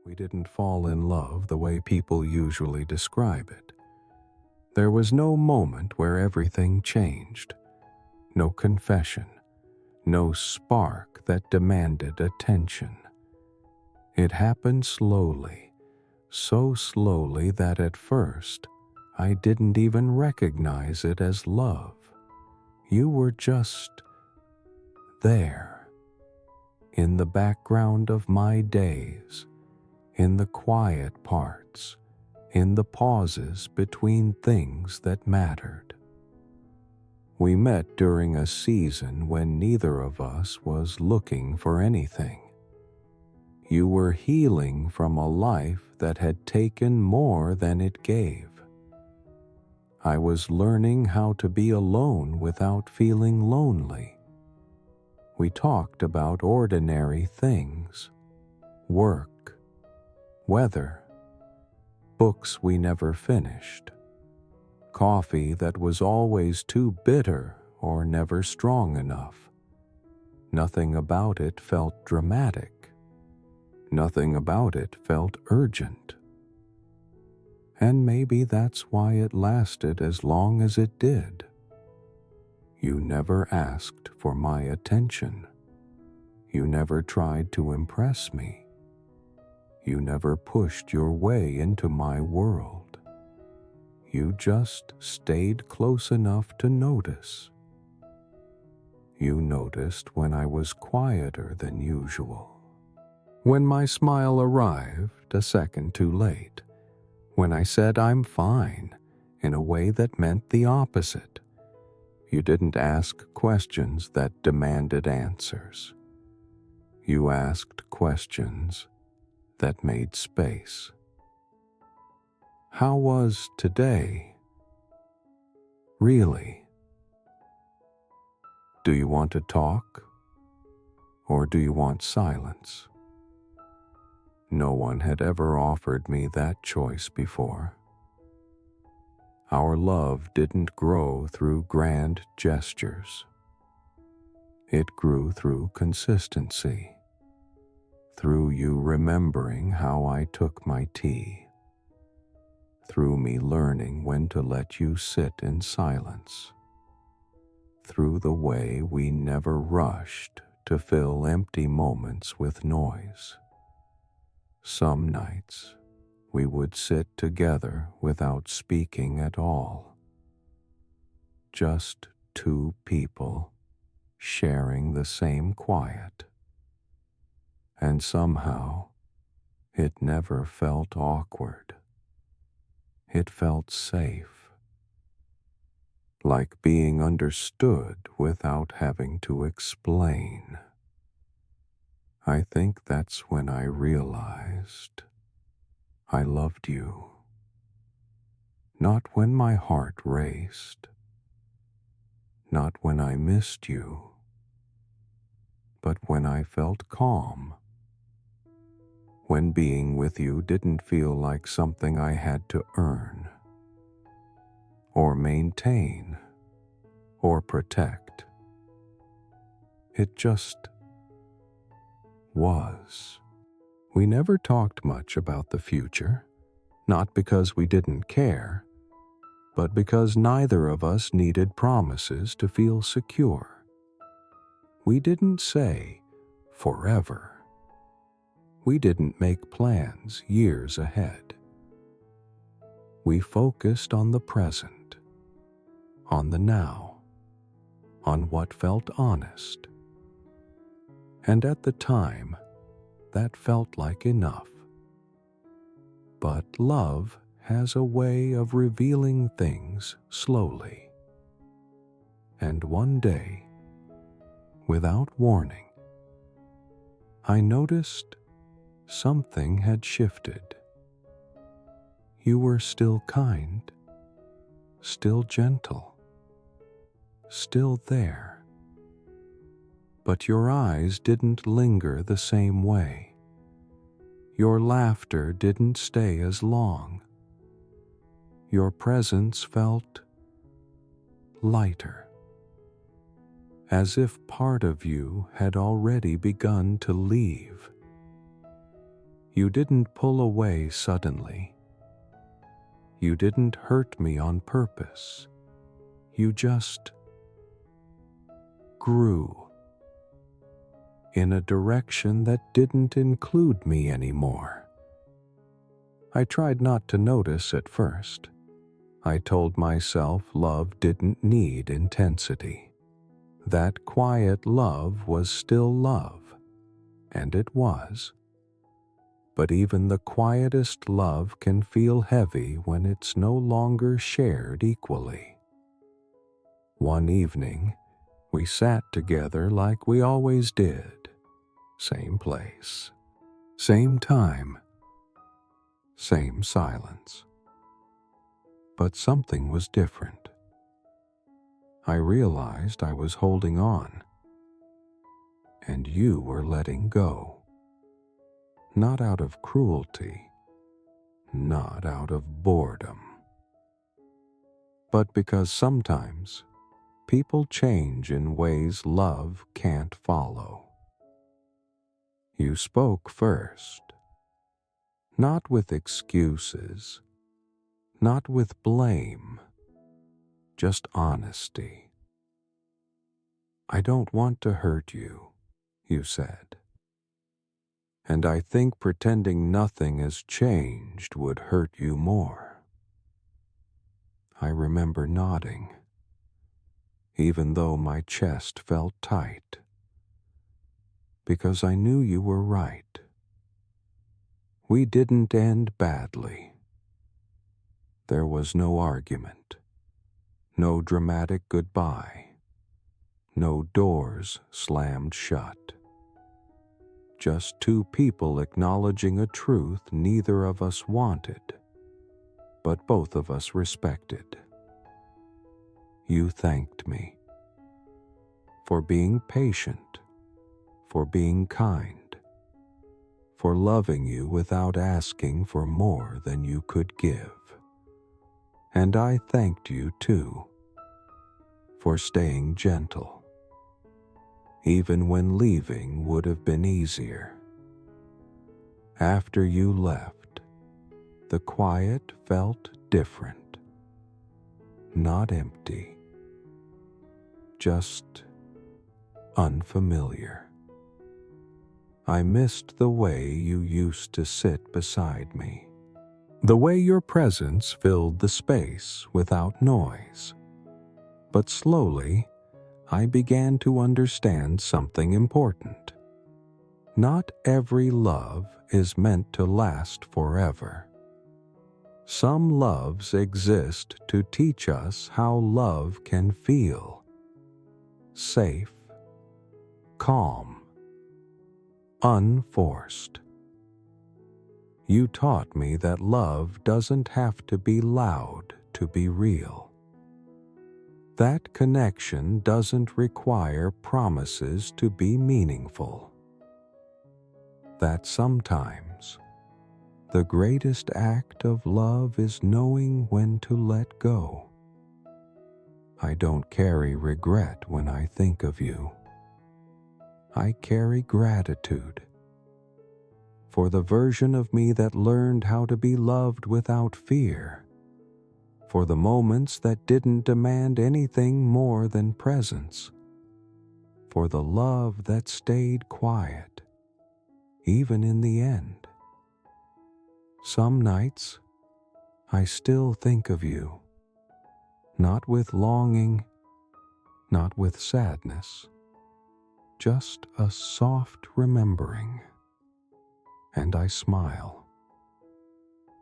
We didn't fall in love the way people usually describe it. There was no moment where everything changed, no confession, no spark that demanded attention. It happened slowly, so slowly that at first I didn't even recognize it as love. You were just there, in the background of my days, in the quiet parts, in the pauses between things that mattered. We met during a season when neither of us was looking for anything. You were healing from a life that had taken more than it gave. I was learning how to be alone without feeling lonely. We talked about ordinary things, work, weather, books we never finished, coffee that was always too bitter or never strong enough. Nothing about it felt dramatic. Nothing about it felt urgent. And maybe that's why it lasted as long as it did. You never asked for my attention. You never tried to impress me. You never pushed your way into my world. You just stayed close enough to notice. You noticed when I was quieter than usual, when my smile arrived a second too late, when I said I'm fine in a way that meant the opposite. You didn't ask questions that demanded answers. You asked questions that made space. How was today? Really? Do you want to talk? Or do you want silence? No one had ever offered me that choice before. Our love didn't grow through grand gestures. It grew through consistency, through you remembering how I took my tea, through me learning when to let you sit in silence, through the way we never rushed to fill empty moments with noise. Some nights, we would sit together without speaking at all. Just two people sharing the same quiet. And somehow, it never felt awkward. It felt safe. Like being understood without having to explain. I think that's when I realized I loved you. Not when my heart raced, not when I missed you, but when I felt calm, when being with you didn't feel like something I had to earn, or maintain, or protect. It just was. We never talked much about the future, not because we didn't care, but because neither of us needed promises to feel secure. We didn't say, forever. We didn't make plans years ahead. We focused on the present, on the now, on what felt honest. And at the time, that felt like enough. But love has a way of revealing things slowly. And one day, without warning, I noticed something had shifted. You were still kind, still gentle, still there. But your eyes didn't linger the same way. Your laughter didn't stay as long. Your presence felt lighter, as if part of you had already begun to leave. You didn't pull away suddenly. You didn't hurt me on purpose. You just grew in a direction that didn't include me anymore. I tried not to notice at first. I told myself love didn't need intensity. That quiet love was still love, and it was. But even the quietest love can feel heavy when it's no longer shared equally. One evening, we sat together like we always did. Same place, same time, same silence. But something was different. I realized I was holding on, and you were letting go. Not out of cruelty, not out of boredom, but because sometimes people change in ways love can't follow. You spoke first, not with excuses, not with blame, just honesty. I don't want to hurt you, you said. And I think pretending nothing has changed would hurt you more. I remember nodding, even though my chest felt tight, because I knew you were right. We didn't end badly. There was no argument, no dramatic goodbye, no doors slammed shut. Just two people acknowledging a truth neither of us wanted, but both of us respected. You thanked me for being patient, for being kind, for loving you without asking for more than you could give. And I thanked you too, for staying gentle, even when leaving would have been easier. After you left, the quiet felt different, not empty, just unfamiliar. I missed the way you used to sit beside me, the way your presence filled the space without noise. But slowly, I began to understand something important. Not every love is meant to last forever. Some loves exist to teach us how love can feel. Safe, calm, unforced. You taught me that love doesn't have to be loud to be real. That connection doesn't require promises to be meaningful. That sometimes the greatest act of love is knowing when to let go. I don't carry regret when I think of you. I carry gratitude for the version of me that learned how to be loved without fear, for the moments that didn't demand anything more than presence, for the love that stayed quiet, even in the end. Some nights, I still think of you, not with longing, not with sadness, just a soft remembering. And I smile,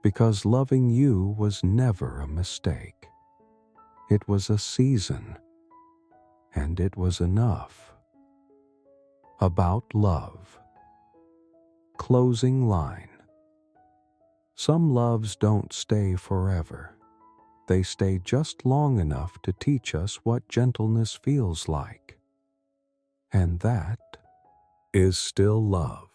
because loving you was never a mistake. It was a season, and it was enough. About love. Closing line. Some loves don't stay forever. They stay just long enough to teach us what gentleness feels like. And that is still love.